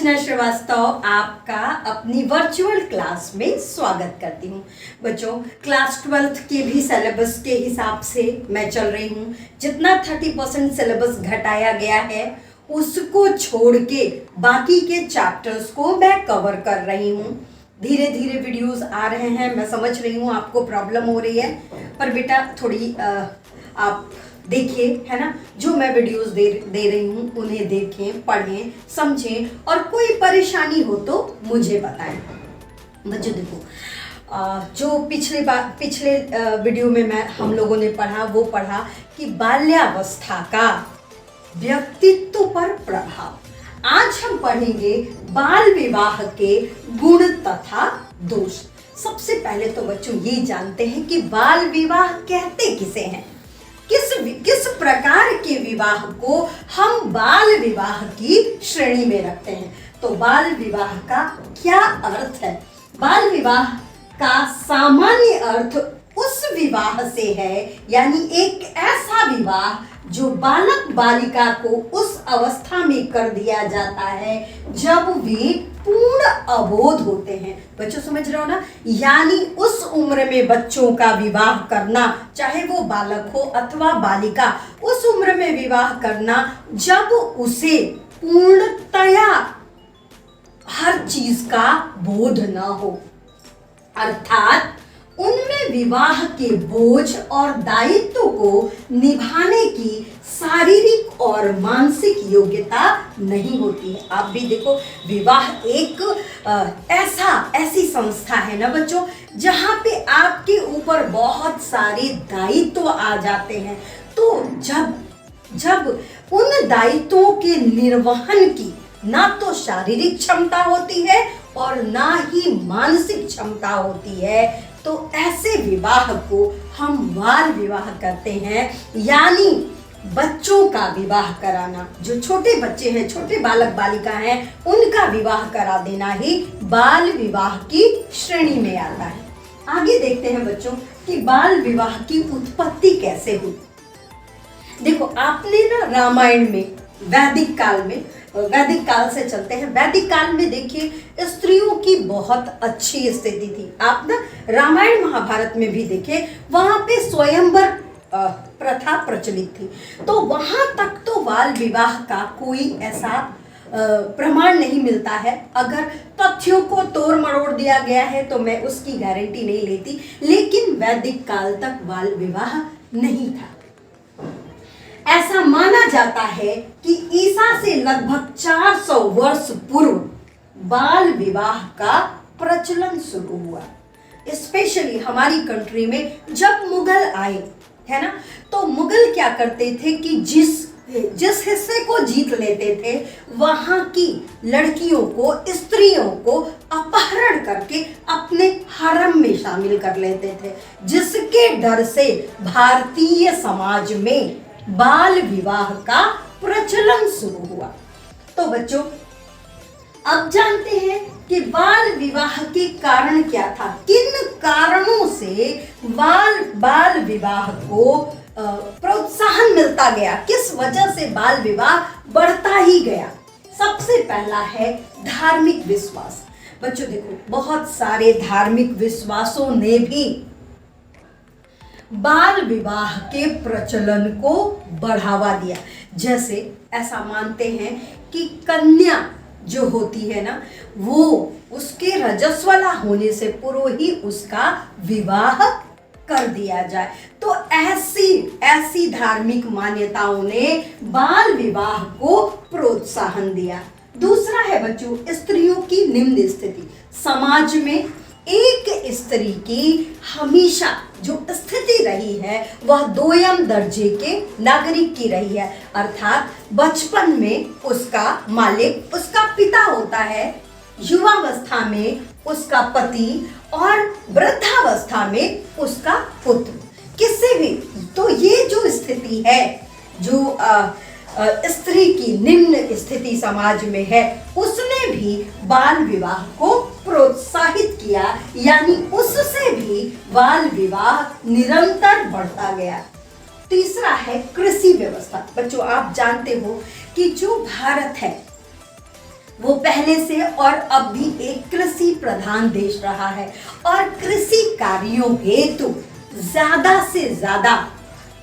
अर्चना श्रीवास्तव आपका अपनी virtual class में स्वागत करती हूँ। बच्चों, क्लास 12th के भी सिलेबस के हिसाब से मैं चल रही हूँ। जितना 30% सिलेबस घटाया गया है उसको छोड़ के बाकी के चैप्टर्स को मैं कवर कर रही हूँ। धीरे धीरे वीडियोस आ रहे हैं, मैं समझ रही हूँ आपको प्रॉब्लम हो रही है, पर बेटा थोड़ी आप देखिए, है ना, जो मैं वीडियोस दे रही हूँ उन्हें देखें, पढ़ें, समझें और कोई परेशानी हो तो मुझे बताएं। बच्चों देखो, जो पिछले वीडियो में हम लोगों ने पढ़ा कि बाल्यावस्था का व्यक्तित्व पर प्रभाव। आज हम पढ़ेंगे बाल विवाह के गुण तथा दोष। सबसे पहले तो बच्चों ये जानते हैं कि बाल विवाह कहते किसे हैं, किस प्रकार के विवाह को हम बाल विवाह की श्रेणी में रखते हैं। तो बाल विवाह का क्या अर्थ है? बाल विवाह का सामान्य अर्थ उस विवाह से है, यानी एक ऐसा विवाह जो बालक बालिका को उस अवस्था में कर दिया जाता है जब वे पूर्ण अबोध होते हैं। बच्चों समझ रहे हो ना, यानी उस उम्र में बच्चों का विवाह करना, चाहे वो बालक हो अथवा बालिका, उस उम्र में विवाह करना जब उसे पूर्णतया हर चीज का बोध न हो, अर्थात उनमें विवाह के बोझ और दायित्व को निभाने की शारीरिक और मानसिक योग्यता नहीं होती है। आप भी देखो, विवाह एक ऐसी संस्था है ना बच्चों, जहाँ पे आपके ऊपर बहुत सारे दायित्व आ जाते हैं। तो जब उन दायित्वों के निर्वहन की ना तो शारीरिक क्षमता होती है और ना ही मानसिक क्षमता होती है, तो ऐसे विवाह को हम बाल विवाह करते हैं, यानी बच्चों का विवाह कराना। जो छोटे बच्चे हैं, छोटे बालक बालिका हैं, उनका विवाह करा देना ही बाल विवाह की श्रेणी में आता है। आगे देखते हैं बच्चों कि बाल विवाह की उत्पत्ति कैसे हुई। देखो, आपने ना रामायण में वैदिक काल से चलते हैं। वैदिक काल में देखिए स्त्रियों की बहुत अच्छी स्थिति थी। आप ना रामायण महाभारत में भी देखे, वहां पे स्वयंवर प्रथा प्रचलित थी। तो वहां तक तो बाल विवाह का कोई ऐसा प्रमाण नहीं मिलता है। अगर तथ्यों को तोड़ मरोड़ दिया गया है तो मैं उसकी गारंटी नहीं लेती, लेकिन वैदिक काल तक बाल विवाह नहीं था। ऐसा माना जाता है कि ईसा से लगभग 400 वर्ष पूर्व बाल विवाह का प्रचलन शुरू हुआ। स्पेशली हमारी कंट्री में जब मुगल आए, है ना, तो मुगल क्या करते थे कि जिस हिस्से को जीत लेते थे वहां की लड़कियों को, स्त्रियों को अपहरण करके अपने हरम में शामिल कर लेते थे, जिसके डर से भारतीय समाज में बाल विवाह का प्रचलन शुरू हुआ। तो बच्चों, अब जानते हैं कि बाल विवाह के कारण क्या था, किन कारणों से बाल विवाह को प्रोत्साहन मिलता गया, किस वजह से बाल विवाह बढ़ता ही गया। सबसे पहला है धार्मिक विश्वास। बच्चों देखो, बहुत सारे धार्मिक विश्वासों ने भी बाल विवाह के प्रचलन को बढ़ावा दिया। जैसे ऐसा मानते हैं कि कन्या जो होती है ना, वो उसके रजस्वला होने से पूर्व ही उसका विवाह कर दिया जाए। तो ऐसी धार्मिक मान्यताओं ने बाल विवाह को प्रोत्साहन दिया। दूसरा है बच्चों स्त्रियों की निम्न स्थिति। समाज में एक स्त्री की हमेशा जो स्थिति रही है वह दोयम दर्जे के नागरिक की रही है, अर्थात बचपन में उसका मालिक उसका पिता होता है, युवावस्था में उसका पति और वृद्धावस्था में उसका पुत्र, किसी भी। तो ये जो स्थिति है, जो स्त्री की निम्न स्थिति समाज में है, उसने भी बाल विवाह को प्रोत्साहित किया, यानी उससे भी बाल विवाह निरंतर बढ़ता गया। तीसरा है कृषि व्यवस्था। बच्चों, आप जानते हो कि जो भारत है वो पहले से और अब भी एक कृषि प्रधान देश रहा है और कृषि कार्यों हेतु ज्यादा से ज्यादा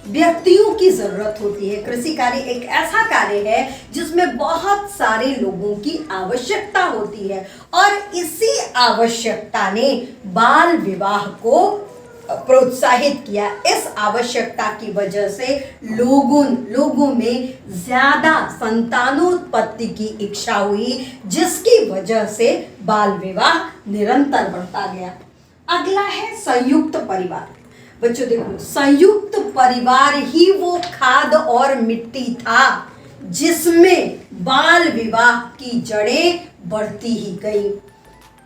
व्यक्तियों की जरूरत होती है। कृषि कार्य एक ऐसा कार्य है जिसमें बहुत सारे लोगों की आवश्यकता होती है और इसी आवश्यकता ने बाल विवाह को प्रोत्साहित किया। इस आवश्यकता की वजह से लोगों में ज्यादा संतानोत्पत्ति की इच्छा हुई, जिसकी वजह से बाल विवाह निरंतर बढ़ता गया। अगला है संयुक्त परिवार। बच्चों देखो, संयुक्त परिवार ही वो खाद और मिट्टी था जिसमें बाल विवाह की जड़ें बढ़ती ही गई।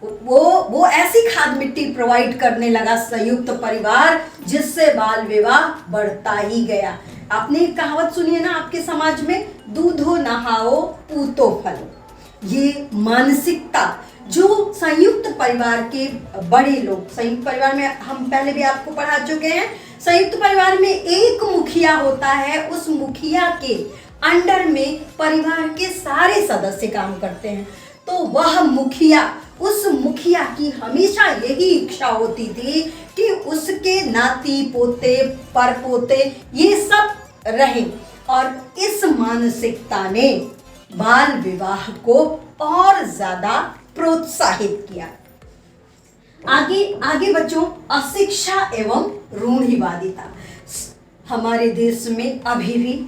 वो ऐसी खाद मिट्टी प्रोवाइड करने लगा संयुक्त परिवार जिससे बाल विवाह बढ़ता ही गया। आपने एक कहावत सुनी है ना आपके समाज में, दूधो नहाओ पूतो फलो। ये मानसिकता जो संयुक्त परिवार के बड़े लोग, संयुक्त परिवार में हम पहले भी आपको पढ़ा चुके हैं, संयुक्त परिवार में एक मुखिया होता है, उस मुखिया के अंडर में परिवार के सारे सदस्य काम करते हैं। तो वह मुखिया, उस मुखिया की हमेशा यही इच्छा होती थी कि उसके नाती पोते परपोते ये सब रहे और इस मानसिकता ने बाल विवाह को और ज्यादा प्रोत्साहित किया। आगे बच्चों, अशिक्षा एवं रूढ़िवादिता। हमारे देश में अभी भी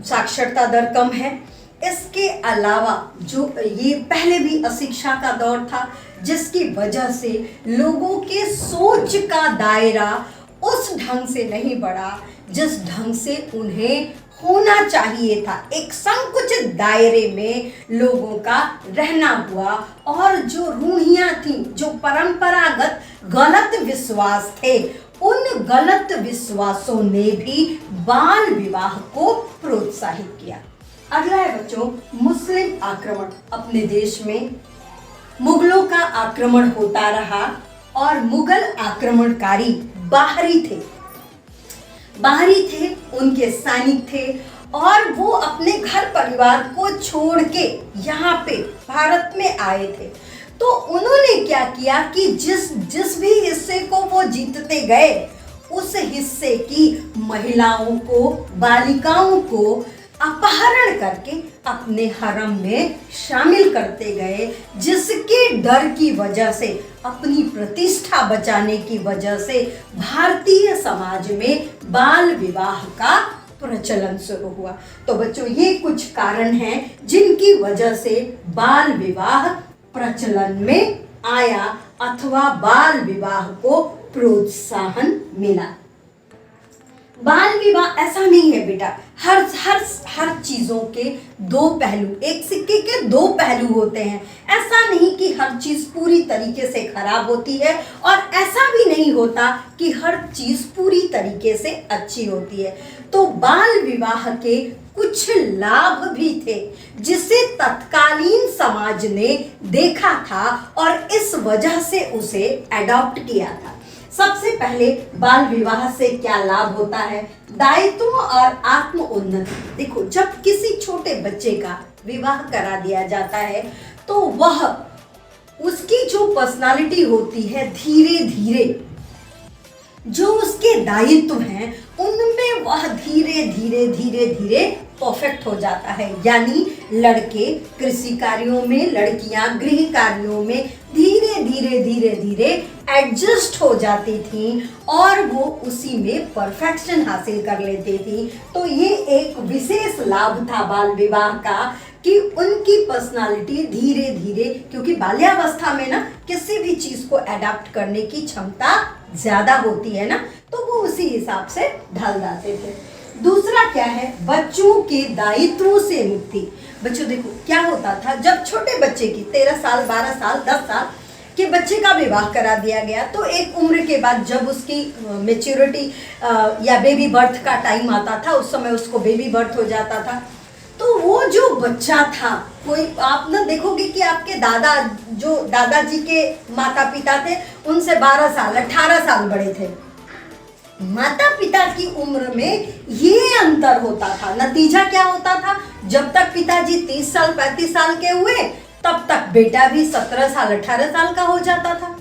साक्षरता दर कम है। इसके अलावा जो ये पहले भी अशिक्षा का दौर था जिसकी वजह से लोगों के सोच का दायरा उस ढंग से नहीं बढ़ा जिस ढंग से उन्हें होना चाहिए था। एक संकुचित दायरे में लोगों का रहना हुआ और जो रूढ़ियां थी, जो परंपरागत गलत विश्वास थे, उन गलत विश्वासों ने भी बाल विवाह को प्रोत्साहित किया। अगला है बच्चों, मुस्लिम आक्रमण। अपने देश में मुगलों का आक्रमण होता रहा और मुगल आक्रमणकारी बाहरी थे, उनके सैनिक थे और वो अपने घर परिवार को छोड़ के यहाँ पे भारत में आए थे। तो उन्होंने क्या किया कि जिस भी हिस्से को वो जीतते गए उस हिस्से की महिलाओं को, बालिकाओं को अपहरण करके अपने हरम में शामिल करते गए, जिसके डर की वजह से, अपनी प्रतिष्ठा बचाने की वजह से भारतीय समाज में बाल विवाह का प्रचलन शुरू हुआ। तो बच्चों ये कुछ कारण हैं जिनकी वजह से बाल विवाह प्रचलन में आया अथवा बाल विवाह को प्रोत्साहन मिला। बाल विवाह ऐसा नहीं है बेटा, हर चीजों के दो पहलू, एक सिक्के के दो पहलू होते हैं। ऐसा नहीं कि हर चीज पूरी तरीके से खराब होती है और ऐसा भी नहीं होता कि हर चीज पूरी तरीके से अच्छी होती है। तो बाल विवाह के कुछ लाभ भी थे जिसे तत्कालीन समाज ने देखा था और इस वजह से उसे अडॉप्ट किया था। सबसे पहले बाल विवाह से क्या लाभ होता है? दायित्व और आत्म उन्नति। देखो, जब किसी छोटे बच्चे का विवाह करा दिया जाता है तो वह, उसकी जो पर्सनालिटी होती है, धीरे धीरे जो उसके दायित्व हैं उनमें वह धीरे धीरे परफेक्ट हो जाता है। यानी लड़के कृषि कार्यों में, लड़कियां गृह कार्यों में धीरे एडजस्ट हो जाती थी और वो उसी में परफेक्शन हासिल कर लेती थी। तो ये एक विशेष लाभ था बाल विवाह का कि उनकी पर्सनालिटी धीरे धीरे, क्योंकि बाल्यावस्था में ना किसी भी चीज को अडॉप्ट करने की क्षमता ज्यादा होती है ना, तो वो उसी हिसाब से ढल जाते थे। दूसरा क्या है? बच्चों के दायित्वों से मुक्ति। बच्चों देखो क्या होता था, जब छोटे बच्चे की 13 साल 12 साल 10 साल के बच्चे का विवाह करा दिया गया तो एक उम्र के बाद जब उसकी मेच्योरिटी या बेबी बर्थ का टाइम आता था, उस समय उसको बेबी बर्थ हो जाता था। तो वो जो बच्चा था, कोई आप ना देखोगे कि आपके दादाजी के माता पिता थे उनसे 12 साल 18 साल बड़े थे। माता पिता की उम्र में ये अंतर होता था। नतीजा क्या होता था? जब तक पिताजी 30 साल 35 साल के हुए तब तक बेटा भी 17 साल 18 साल का हो जाता था।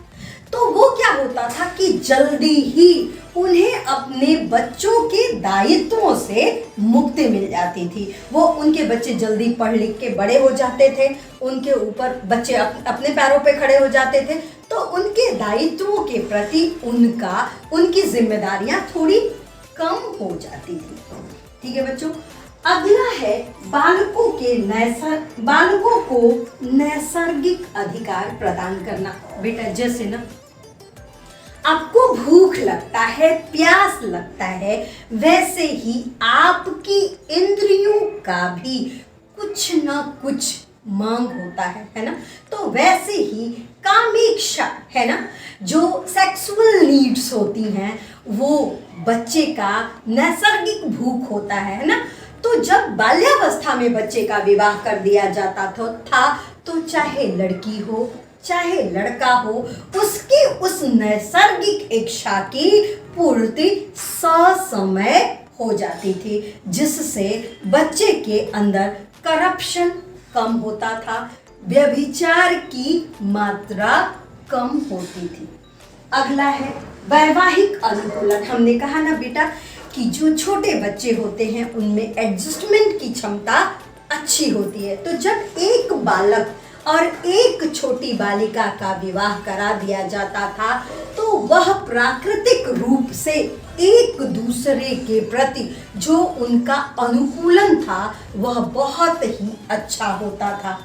तो वो क्या होता था कि जल्दी ही उन्हें अपने बच्चों के दायित्वों से मुक्ति मिल जाती थी। वो उनके बच्चे जल्दी पढ़ लिख के बड़े हो जाते थे, उनके ऊपर बच्चे अपने पैरों पे खड़े हो जाते थे, तो उनके दायित्वों के प्रति उनकी जिम्मेदारियां थोड़ी कम हो जाती थी। ठीक है बच्चों, अगला है बालकों को नैसर्गिक अधिकार प्रदान करना। बेटा जैसे ना आपको भूख लगता है, प्यास लगता है, वैसे ही आपकी इंद्रियों का भी कुछ ना कुछ मांग होता है ना। तो वैसे ही कामेक्षा है ना, जो सेक्सुअल नीड्स होती हैं, वो बच्चे का नैसर्गिक भूख होता है ना। तो जब बाल्यावस्था में बच्चे का विवाह कर दिया जाता था तो चाहे लड़की हो चाहे लड़का हो, उसकी उस नैसर्गिक इच्छा की पूर्ति ससमय हो जाती थी, जिससे बच्चे के अंदर करप्शन कम होता था, व्यभिचार की मात्रा कम होती थी। अगला है वैवाहिक अनुकूलन। हमने कहा ना बेटा कि जो छोटे बच्चे होते हैं उनमें एडजस्टमेंट की क्षमता अच्छी होती है। तो जब एक बालक और एक छोटी बालिका का विवाह करा दिया जाता था तो वह प्राकृतिक रूप से एक दूसरे के प्रति जो उनका अनुकूलन था वह बहुत ही अच्छा होता था,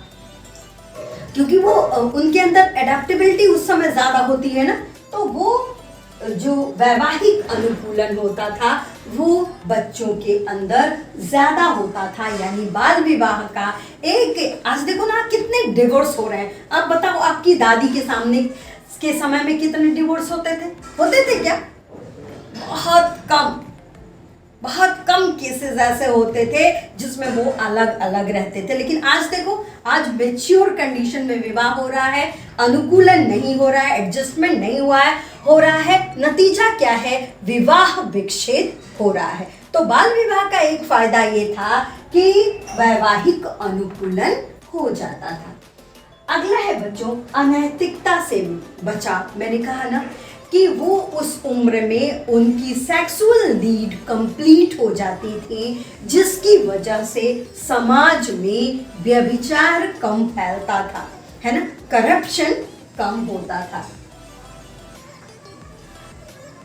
क्योंकि वो उनके अंदर एडेप्टेबिलिटी उस समय ज़्यादा होती है ना। तो वो जो वैवाहिक अनुकूलन होता था वो बच्चों के अंदर ज़्यादा होता था। यानी बाल विवाह का आज देखो ना कितने डिवोर्स हो रहे हैं। अब बताओ आपकी दादी के समय में कितने डिवोर्स होते थे क्या? बहुत कम केसेस ऐसे होते थे जिसमें वो अलग अलग रहते थे। लेकिन आज देखो, आज मैच्योर कंडीशन में विवाह हो रहा है, अनुकूलन नहीं हो रहा है, एडजस्टमेंट नहीं हो रहा है। नतीजा क्या है? विवाह विच्छेद हो रहा है। तो बाल विवाह का एक फायदा ये था कि वैवाहिक अनुकूलन हो जाता था। अगला है बच्चों अनैतिकता से बचाव। मैंने कहा ना कि वो उस उम्र में उनकी सेक्सुअल नीड कंप्लीट हो जाती थी, जिसकी वजह से समाज में व्यभिचार कम फैलता था, है ना, करप्शन कम होता था।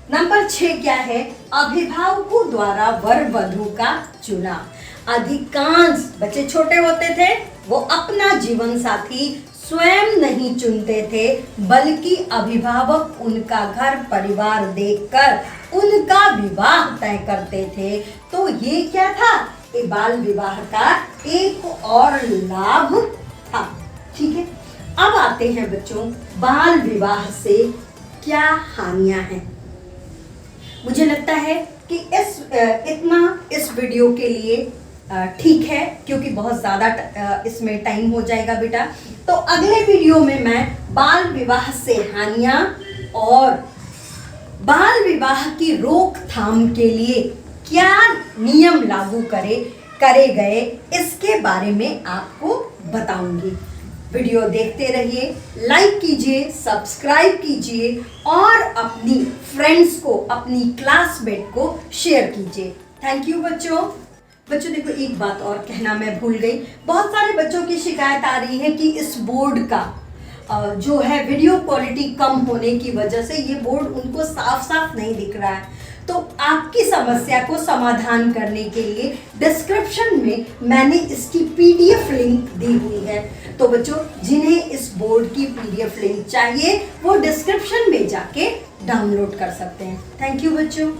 नंबर 6 क्या है? अभिभावकों द्वारा वर वधू का चुनाव। अधिकांश बच्चे छोटे होते थे, वो अपना जीवन साथी स्वयं नहीं चुनते थे, बल्कि अभिभावक उनका घर परिवार देखकर उनका विवाह तय करते थे। तो ये क्या था? ये बाल विवाह का एक और लाभ था। ठीक है, अब आते हैं बच्चों बाल विवाह से क्या हानियां हैं। मुझे लगता है कि इस वीडियो के लिए ठीक है, क्योंकि बहुत ज़्यादा इसमें टाइम हो जाएगा बेटा। तो अगले वीडियो में मैं बाल विवाह से हानियां और बाल विवाह की रोकथाम के लिए क्या नियम लागू करे गए इसके बारे में आपको बताऊंगी। वीडियो देखते रहिए, लाइक कीजिए, सब्सक्राइब कीजिए और अपनी फ्रेंड्स को, अपनी क्लासमेट को शेयर कीजिए। थैंक यू बच्चों। देखो एक बात और कहना मैं भूल गई। बहुत सारे बच्चों की शिकायत आ रही है कि इस बोर्ड का जो है वीडियो क्वालिटी कम होने की वजह से ये बोर्ड उनको साफ नहीं दिख रहा है। तो आपकी समस्या को समाधान करने के लिए डिस्क्रिप्शन में मैंने इसकी PDF लिंक दी हुई है। तो बच्चों जिन्हें इस बोर्ड की PDF लिंक चाहिए वो डिस्क्रिप्शन में जाके डाउनलोड कर सकते हैं। थैंक यू बच्चों।